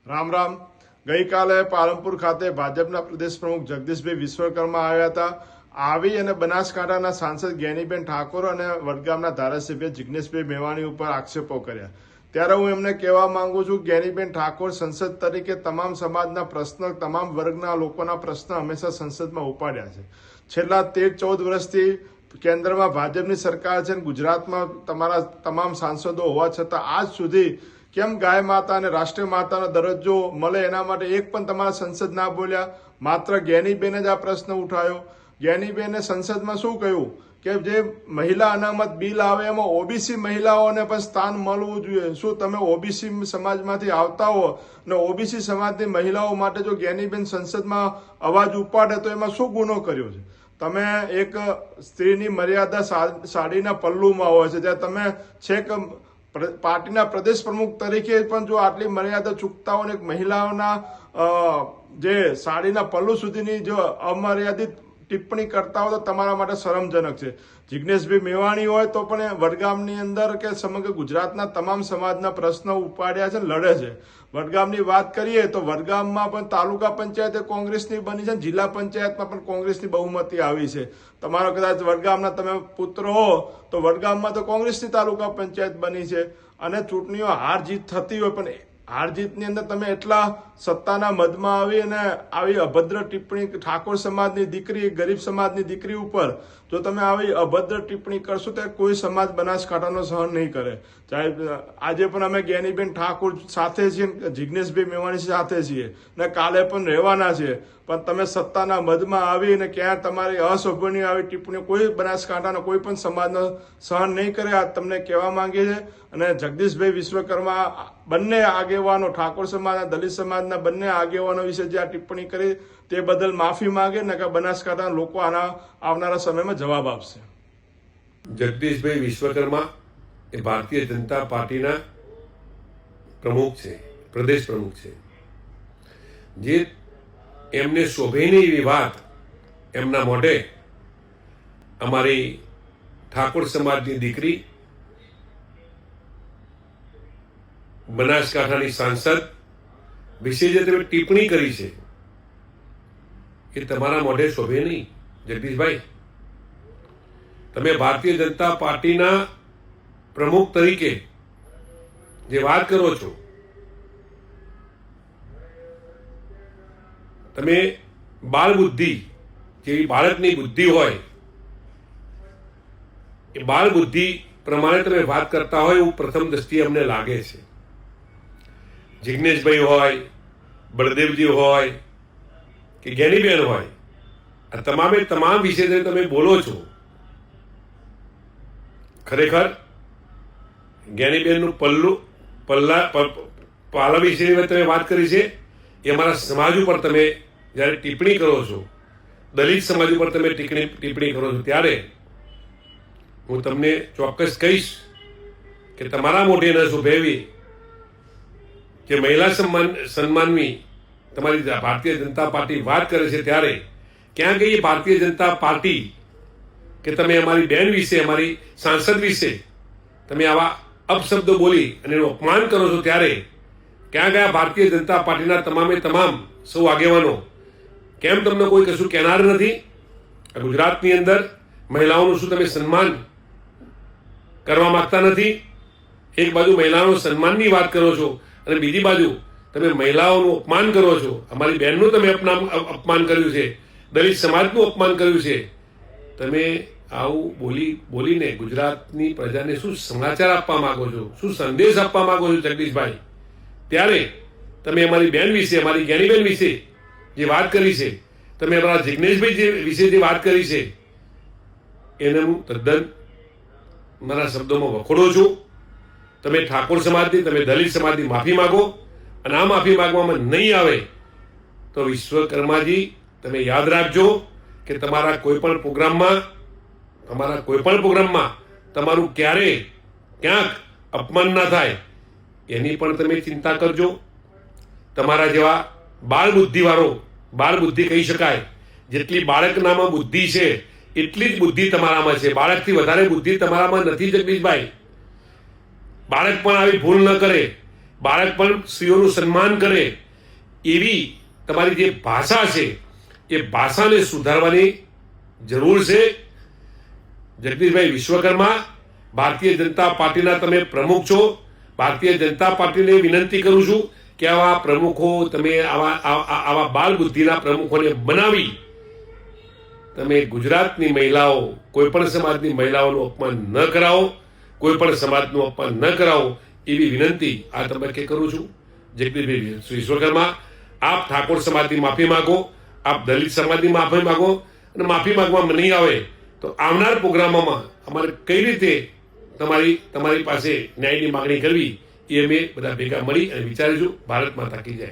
રામ રામ। ગઈકાલે પાલનપુર ખાતે ભાજપના પ્રદેશ પ્રમુખ જગદીશભાઈ વિશ્વકર્મા આવ્યા હતા। આવી અને બનાસકાંઠાના સાંસદ જ્ઞાનીબેન ઠાકોર અને વડગામના ધારાસભ્ય જિગ્નેશભાઈ મેવાણી ઉપર આક્ષેપો કર્યા। ત્યારે હું એમને કહેવા માંગુ છું, જ્ઞાનીબેન ઠાકોર સંસદ તરીકે તમામ સમાજના પ્રશ્ન, તમામ વર્ગના લોકોના પ્રશ્ન હંમેશા સંસદમાં ઉપાડ્યા છે। છેલ્લા 13-14 વર્ષથી કેન્દ્રમાં ભાજપની સરકાર છે, ગુજરાતમાં તમારા તમામ સાંસદો હોવા છતાં આજ સુધી કેમ ગાય માતા અને રાષ્ટ્રીય માતાનો દરજ્જો મળે એના માટે એક પણ તમારા સંસદ ના બોલ્યા। માત્ર જ્ઞાનીબેને જ આ પ્રશ્ન ઉઠાવ્યો। જ્ઞાનીબેને સંસદમાં શું કહ્યું કે જે મહિલા અનામત બિલ આવે એમાં ઓબીસી મહિલાઓને પણ સ્થાન મળવું જોઈએ। શું તમે ઓબીસી સમાજમાંથી આવતા હો અને ઓબીસી સમાજની મહિલાઓ માટે જો જ્ઞાનીબેન સંસદમાં અવાજ ઉપાડે તો એમાં શું ગુનો કર્યો છે? તમે એક સ્ત્રીની મર્યાદા સાડીના પલ્લુમાં હોય છે, જ્યારે તમે છેક પાર્ટીના પ્રદેશ પ્રમુખ તરીકે પણ જો આટલી મર્યાદા ચૂકતા હોય ને મહિલાઓના જે સાડીના પલ્લુ સુધીની જો અમર્યાદિત ટિપ્પણી કરતા હોય તો તમારા માટે શરમજનક છે। જિગ્નેશભાઈ મેવાણી હોય તો પણ વડગામની અંદર કે સમગ્ર ગુજરાતના તમામ સમાજના પ્રશ્નો ઉપાડ્યા છે, લડે છે। વડગામની વાત કરીએ તો વડગામમાં પણ તાલુકા પંચાયત કોંગ્રેસની બની છે, જિલ્લા પંચાયતમાં પણ કોંગ્રેસની બહુમતી આવી છે। તમારો કદાચ વડગામના તમે પુત્ર હો તો વડગામમાં તો કોંગ્રેસની તાલુકા પંચાયત બની છે અને ચૂંટણીઓ હાર જીત થતી હોય પણ હાર જીતની અંદર તમે એટલા સત્તાના મદમાં આવી અને આવી અભદ્ર ટિપ્પણી ઠાકોર સમાજની દીકરી, ગરીબ સમાજની દીકરી ઉપર જો તમે આવી અભદ્ર ટિપ્પણી કરશો તો કોઈ સમાજ બનાસકાંઠાનો સહન નહીં કરે। ચાહે આજે પણ અમે જ્ઞાનીબેન ઠાકોર સાથે છીએ, જિગ્નેશભાઈ મેવાણી સાથે છીએ ને કાલે પણ રહેવાના છે, પણ તમે સત્તાના મદમાં આવી અને ક્યાં તમારી અસભ્યની આવી ટિપ્પણીઓ કોઈ બનાસકાંઠાના કોઈ પણ સમાજનો સહન નહીં કરે, આ તમને કહેવા માંગીએ છીએ। અને જગદીશભાઈ વિશ્વકર્મા બંને આગેવાનો, ઠાકોર સમાજ, દલિત સમાજના બંને આગેવાનો વિશે જે આ ટિપ્પણી કરી તે બદલ માફી માંગે ને કે બનાસકાંઠાના લોકો આના આવનારા સમયમાં જવાબ આપશે। જગદીશભાઈ વિશ્વકર્મા એ ભારતીય જનતા પાર્ટીના પ્રમુખ છે, પ્રદેશ પ્રમુખ છે। જે એમને શોભે નહીં એવી વાત એમના મોઢે અમારી ઠાકોર સમાજની દીકરી, બનાસકાંઠાની સાંસદ વિશે જે તમે ટિપ્પણી કરી છે એ તમારા મોઢે શોભે નહીં। જગદીશભાઈ, તમે ભારતીય જનતા પાર્ટીના પ્રમુખ તરીકે જે વાત કરો છો, તમે બાળ બુદ્ધિ જેવી બાળકની બુદ્ધિ હોય એ બાળ બુદ્ધિ પ્રમાણે તમે વાત કરતા હોય એવું પ્રથમ દ્રષ્ટિએ અમને લાગે છે। જિગ્નેશભાઈ હોય, બળદેવજી હોય કે જ્ઞાનીબેન હોય, આ તમામે તમામ વિશે તમે બોલો છો, ખરેખર જ્ઞાનીબેનનું પાલા વિશે તમે વાત કરી છે એ અમારા સમાજ ઉપર તમે જ્યારે ટિપ્પણી કરો છો, દલિત સમાજ ઉપર તમે ટિપ્પણી કરો છો, ત્યારે હું તમને ચોક્કસ કહીશ કે તમારા મોઢે ન શોભેવી જે મહિલા સન્માનની તમારી ભારતીય જનતા પાર્ટી વાત કરે છે ત્યારે ક્યાં ગઈ ભારતીય જનતા પાર્ટી કે તમે અમારી બેન વિશે, અમારી સાંસદ વિશે તમે આવા અપશબ્દો બોલી અને એનું અપમાન કરો છો, ત્યારે ક્યાં ગયા ભારતીય જનતા પાર્ટીના તમામે તમામ સૌ આગેવાનો? કેમ તમને કોઈ કશું કહેનાર નથી? ગુજરાતની અંદર મહિલાઓનું શું તમે સન્માન કરવા માંગતા નથી? એક બાજુ મહિલાઓના સન્માનની વાત કરો છો અને બીજી બાજુ તમે મહિલાઓનું અપમાન કરો છો। અમારી બહેનનું તમે અપમાન કર્યું છે, દલિત સમાજનું અપમાન કર્યું છે। તમે આવું બોલીને ગુજરાતની પ્રજાને શું સમાચાર આપવા માંગો છો, શું સંદેશ આપવા માંગો છો જગદીશભાઈ? ત્યારે તમે અમારી બહેન વિશે, અમારી જ્ઞાનીબેન વિશે જે વાત કરી છે, તમે અમારા જિગ્નેશભાઈ વિશે જે વાત કરી છે એને હું તદ્દન મારા શબ્દોમાં વખોડું છું। તમે ઠાકોર સમાજની, તમે દલિત સમાજની માફી માગો અને આ માફી માગવામાં નહીં આવે તો વિશ્વકર્માજી તમે યાદ રાખજો કે તમારા કોઈ પણ પ્રોગ્રામમાં તમારું ક્યારે ક્યાંક અપમાન ના થાય એની પણ તમે ચિંતા કરજો। તમારા જેવા બાળ બુદ્ધિ કહી શકાય, જેટલી બાળકનામાં બુદ્ધિ છે એટલી જ બુદ્ધિ તમારામાં છે, બાળકથી વધારે બુદ્ધિ તમારામાં નથી જગદીશભાઈ। બાળક પણ આવી ભૂલ ન કરે બાળક પણ સ્ત્રીઓનું સન્માન કરે એવી તમારી જે ભાષા છે એ ભાષાને સુધારવાની જરૂર છે. જગદીશભાઈ વિશ્વકર્મા, ભારતીય જનતા પાર્ટીના તમે પ્રમુખ છો. ભારતીય જનતા પાર્ટીને વિનંતી કરું છું કે આવા પ્રમુખો તમે આવા બાળ બુદ્ધિના પ્રમુખોને બનાવી તમે ગુજરાતની મહિલાઓ, કોઈ પણ સમાજની મહિલાઓનું અપમાન ન કરાવો, કોઈ પણ સમાજનું અપમાન ન કરાવો એવી વિનંતી આ તબક્કે કરું છું. જગદીશભાઈ વિશ્વકર્મા, આપ ઠાકોર સમાજની માફી માગો, આપ દલિત સમાજની માફી માગો, અને માફી માગવામાં નહીં આવે તો આવનાર પ્રોગ્રામોમાં અમારે કઈ રીતે તમારી પાસે ન્યાયની માગણી કરવી એ અમે બધા ભેગા મળી અને વિચારીશું. ભારત માતા કી જય.